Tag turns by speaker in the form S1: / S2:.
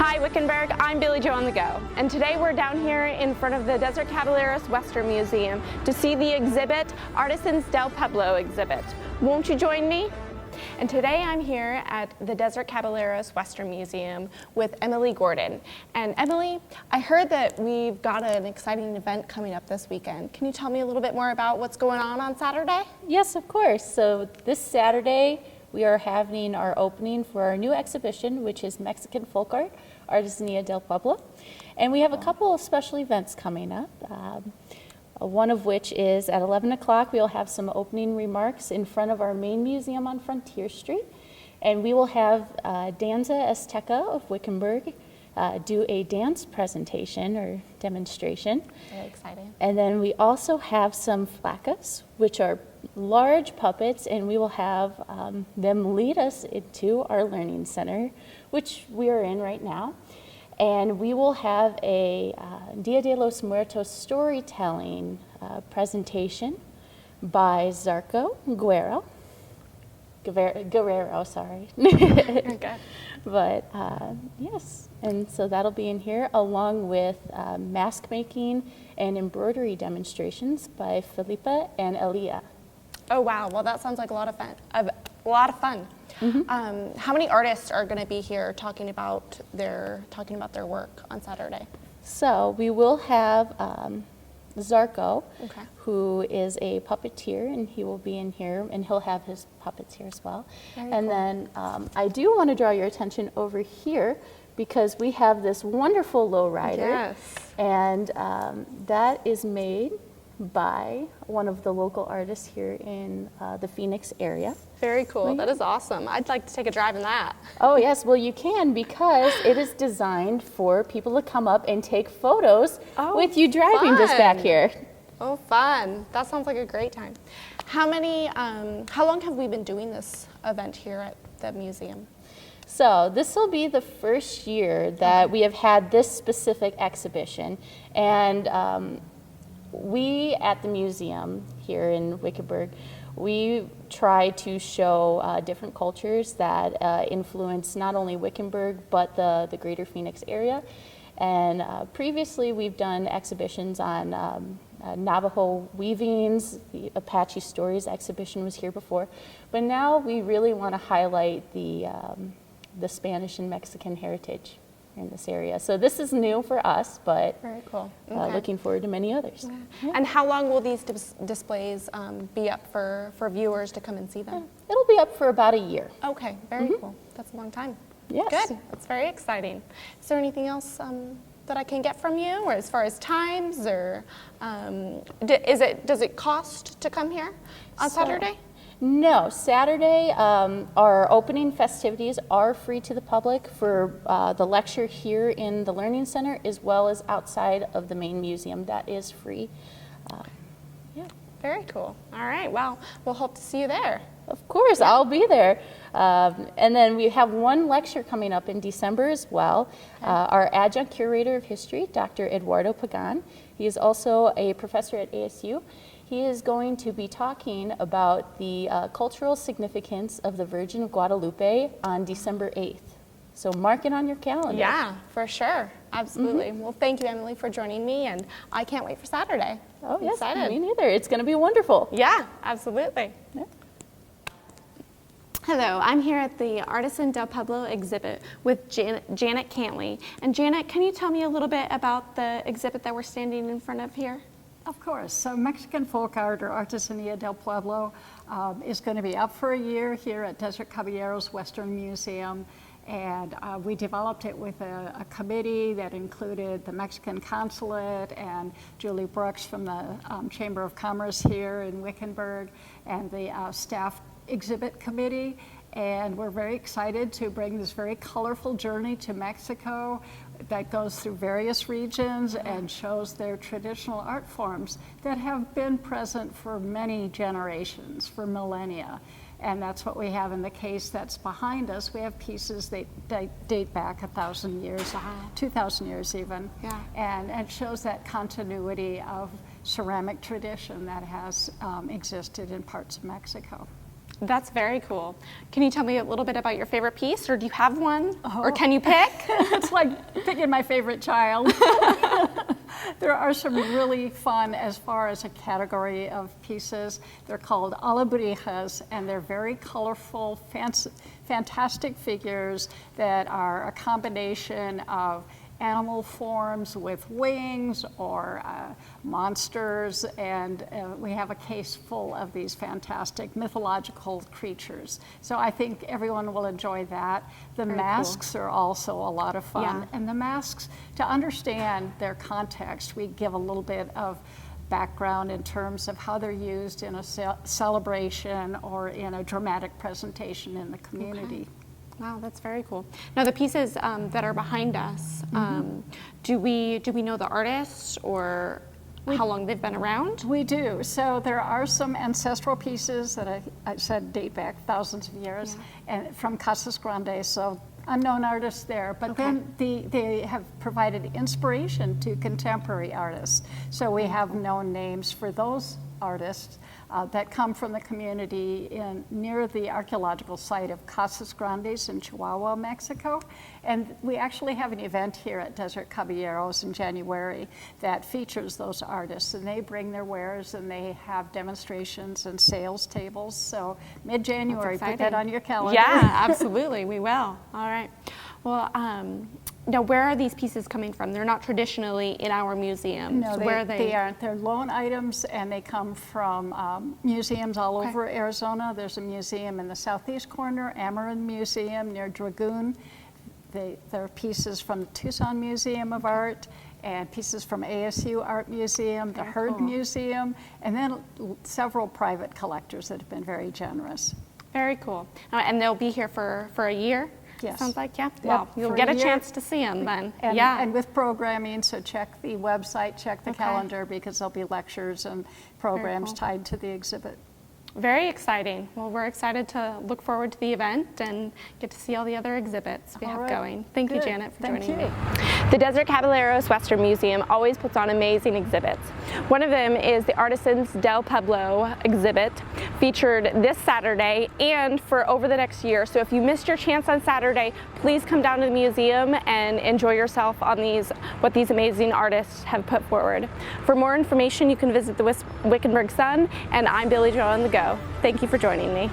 S1: Hi Wickenburg, I'm Billy Joe on the Go, and today we're down here in front of the Desert Caballeros Western Museum to see the exhibit, Artisans del Pueblo exhibit. Won't you join me? And today I'm here at the Desert Caballeros Western Museum with Emily Gordon. And Emily, I heard that we've got an exciting event coming up this weekend. Can you tell me a little bit more about what's going on Saturday?
S2: Yes, of course. So this Saturday, we are having our opening for our new exhibition, which is Mexican Folk Art, Artesanía del Pueblo. And we have a couple of special events coming up. One of which is at 11 o'clock, we'll have some opening remarks in front of our main museum on Frontier Street. And we will have Danza Azteca of Wickenburg do a dance presentation or demonstration.
S1: Very exciting.
S2: And then we also have some flacas, which are large puppets, and we will have them lead us into our learning center, which we are in right now. And we will have a Dia de los Muertos storytelling presentation by Zarco Guerrero, sorry.
S1: Okay.
S2: But yes, and so that'll be in here along with mask making and embroidery demonstrations by Felipa and Elia.
S1: Oh wow, well that sounds like a lot of fun. Mm-hmm. How many artists are going to be here talking about their work on Saturday?
S2: So we will have Zarco,
S1: okay,
S2: who is a puppeteer, and he will be in here, and he'll have his puppets here as well.
S1: Very
S2: and
S1: cool.
S2: Then I do want to draw your attention over here because we have this wonderful lowrider,
S1: yes,
S2: and that is made by one of the local artists here in the Phoenix area.
S1: Very cool. That is awesome. I'd like to take a drive in that.
S2: Oh yes, well you can because it is designed for people to come up and take photos with you driving just back here.
S1: Oh, fun. That sounds like a great time. How long have we been doing this event here at the museum?
S2: So this will be the first year that we have had this specific exhibition, and we at the museum here in Wickenburg, we try to show different cultures that influence not only Wickenburg but the greater Phoenix area. And previously we've done exhibitions on Navajo weavings. The Apache Stories exhibition was here before, but now we really want to highlight the Spanish and Mexican heritage in this area. So this is new for us, but
S1: very cool. Okay.
S2: Looking forward to many others.
S1: Yeah. Yeah. And how long will these displays be up for viewers to come and see them?
S2: It'll be up for about a year.
S1: Okay, very cool. That's a long time.
S2: Yes.
S1: Good. That's very exciting. Is there anything else that I can get from you, or as far as times, or does it cost to come here on Saturday?
S2: No, Saturday, our opening festivities are free to the public for the lecture here in the Learning Center as well as outside of the main museum. That is free.
S1: Yeah, very cool. All right, well, we'll hope to see you there.
S2: Of course, yeah. I'll be there. And then we have one lecture coming up in December as well. Okay. Our adjunct curator of history, Dr. Eduardo Pagan, he is also a professor at ASU. He is going to be talking about the cultural significance of the Virgin of Guadalupe on December 8th. So mark it on your calendar.
S1: Yeah, for sure. Absolutely. Well, thank you, Emily, for joining me, and I can't wait for Saturday.
S2: Oh, yes,
S1: excited.
S2: Me neither. It's going to be wonderful.
S1: Yeah, absolutely.
S2: Yeah.
S1: Hello, I'm here at the Artisan del Pueblo exhibit with Janet Cantley. And Janet, can you tell me a little bit about the exhibit that we're standing in front of here?
S3: Of course. So Mexican Folk Art, or Artesanía del Pueblo, is going to be up for a year here at Desert Caballeros Western Museum. And we developed it with a committee that included the Mexican consulate and Julie Brooks from the Chamber of Commerce here in Wickenburg, and the staff exhibit committee. And we're very excited to bring this very colorful journey to Mexico that goes through various regions and shows their traditional art forms that have been present for many generations, for millennia. And that's what we have in the case that's behind us. We have pieces that date back 1,000 years, 2,000 years even.
S1: Yeah.
S3: And it shows that continuity of ceramic tradition that has existed in parts of Mexico.
S1: That's very cool. Can you tell me a little bit about your favorite piece, or do you have one? Or can you pick?
S3: It's like picking my favorite child. There are some really fun as far as a category of pieces. They're called alebrijes, and they're very colorful, fantastic figures that are a combination of animal forms with wings or monsters, and we have a case full of these fantastic mythological creatures. So I think everyone will enjoy that. The masks are also a lot of fun. And the masks, to understand their context, we give a little bit of background in terms of how they're used in a celebration or in a dramatic presentation in the community.
S1: Wow, that's very cool. Now the pieces that are behind us, do we know the artists or how long they've been around?
S3: We do. So there are some ancestral pieces that I said date back thousands of years, and from Casas Grandes, so unknown artists there. But then they have provided inspiration to contemporary artists. So we have known names for those artists that come from the community near the archaeological site of Casas Grandes in Chihuahua, Mexico. And we actually have an event here at Desert Caballeros in January that features those artists, and they bring their wares and they have demonstrations and sales tables. So mid-January, put that on your calendar.
S1: Yeah, absolutely, we will. All right. Well, now where are these pieces coming from? They're not traditionally in our museum.
S3: No,
S1: so where are they?
S3: They aren't. They're loan items, and they come from museums all over Arizona. There's a museum in the southeast corner, Amarin Museum near Dragoon. They're pieces from the Tucson Museum of Art, and pieces from ASU Art Museum, the Heard Museum, and then several private collectors that have been very generous.
S1: Very cool. And they'll be here for a year?
S3: Yes.
S1: Sounds like, yeah.
S3: Yep,
S1: Well, you'll get a chance to see them then.
S3: And with programming, so check the website, check the calendar, because there'll be lectures and programs tied to the exhibit.
S1: Very exciting. Well, we're excited to look forward to the event and get to see all the other exhibits we have going. Thank you, Janet, for joining me. The Desert Caballeros Western Museum always puts on amazing exhibits. One of them is the Artisans del Pueblo exhibit, featured this Saturday and for over the next year. So if you missed your chance on Saturday, please come down to the museum and enjoy yourself on what these amazing artists have put forward. For more information, you can visit the Wickenburg Sun, and I'm Billy Jo on the Go. Thank you for joining me.